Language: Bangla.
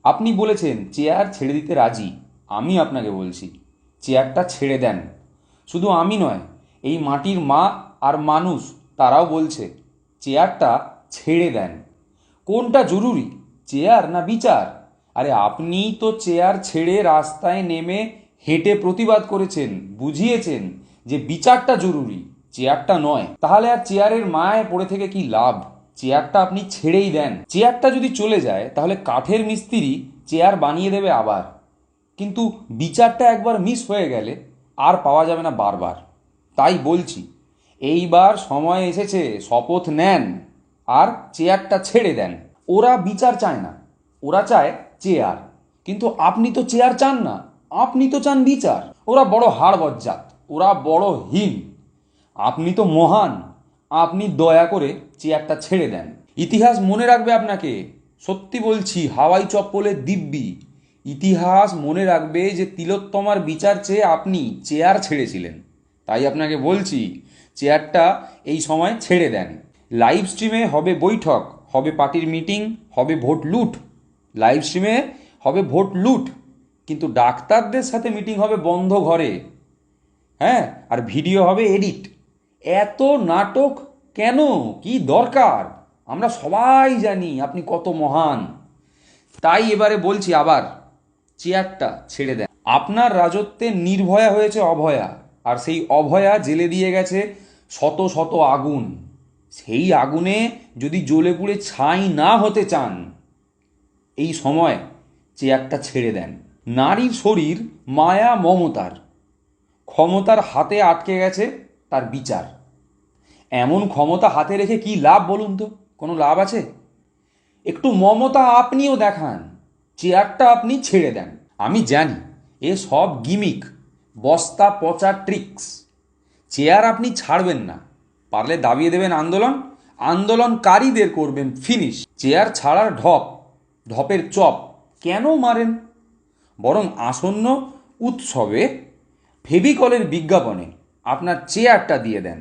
আপনি বলেছেন চেয়ার ছেড়ে দিতে রাজি। আমি আপনাকে বলছি চেয়ারটা ছেড়ে দেন। শুধু আমি নয়, এই মাটির মা আর মানুষ তারাও বলছে চেয়ারটা ছেড়ে দেন। কোনটা জরুরি, চেয়ার না বিচার? আরে আপনিই তো চেয়ার ছেড়ে রাস্তায় নেমে হেঁটে প্রতিবাদ করেছেন, বুঝিয়েছেন যে বিচারটা জরুরি, চেয়ারটা নয়। তাহলে আর চেয়ারের মায়ায় পড়ে থেকে কি লাভ? চেয়ারটা আপনি ছেড়েই দেন। চেয়ারটা যদি চলে যায় তাহলে কাঠের মিস্ত্রি চেয়ার বানিয়ে দেবে আবার। কিন্তু বিচারটা একবার মিস হয়ে গেলে আর পাওয়া যাবে না বারবার। তাই বলছি, এইবার সময় এসেছে, শপথ নেন আর চেয়ারটা ছেড়ে দেন। ওরা বিচার চায় না, ওরা চায় চেয়ার। কিন্তু আপনি তো চেয়ার চান না, আপনি তো চান বিচার। ওরা বড় হাড় বজ্জাত, ওরা বড় হীন, আপনি তো মহান। আপনি দয়া করে চেয়ারটা ছেড়ে দেন। ইতিহাস মনে রাখবে আপনাকে, সত্যি বলছি, হাওয়াই চপ্পলের দিব্যি। ইতিহাস মনে রাখবে যে তিলোত্তমার বিচার চেয়ে আপনি চেয়ার ছেড়েছিলেন। তাই আপনাকে বলছি চেয়ারটা এই সময় ছেড়ে দেন। লাইভ স্ট্রিমে হবে বৈঠক, হবে পার্টির মিটিং, হবে ভোট লুট। লাইভ স্ট্রিমে হবে ভোট লুট, কিন্তু ডাক্তারদের সাথে মিটিং হবে বন্ধ ঘরে। হ্যাঁ, আর ভিডিও হবে এডিট। এত নাটক কেন? কি দরকার? আমরা সবাই জানি আপনি কত মহান। তাই এবারে বলছি আবার, চেয়ারটা ছেড়ে দেন। আপনার রাজত্বে নির্ভয়া হয়েছে অভয়া, আর সেই অভয়া জেলে দিয়ে গেছে শত শত আগুন। সেই আগুনে যদি জ্বলে পুড়ে ছাই না হতে চান, এই সময় চেয়ারটা ছেড়ে দেন। নারীর শরীর মায়া মমতার, ক্ষমতার হাতে আটকে গেছে তার বিচার। এমন ক্ষমতা হাতে রেখে কি লাভ বলুন তো? কোনো লাভ আছে? একটু মমতা আপনিও দেখান, চেয়ারটা আপনি ছেড়ে দেন। আমি জানি এ সব গিমিক, বস্তা পচা ট্রিক্স। চেয়ার আপনি ছাড়বেন না, পারলে দাবিয়ে দেবেন আন্দোলন, আন্দোলনকারীদের করবেন ফিনিশ। চেয়ার ছাড়ার ঢপ, ঢপের চপ কেন মারেন? বরং আসন্ন উৎসবে ফেভিকলের বিজ্ঞাপনে আপনার চেয়ারটা দিয়ে দেন।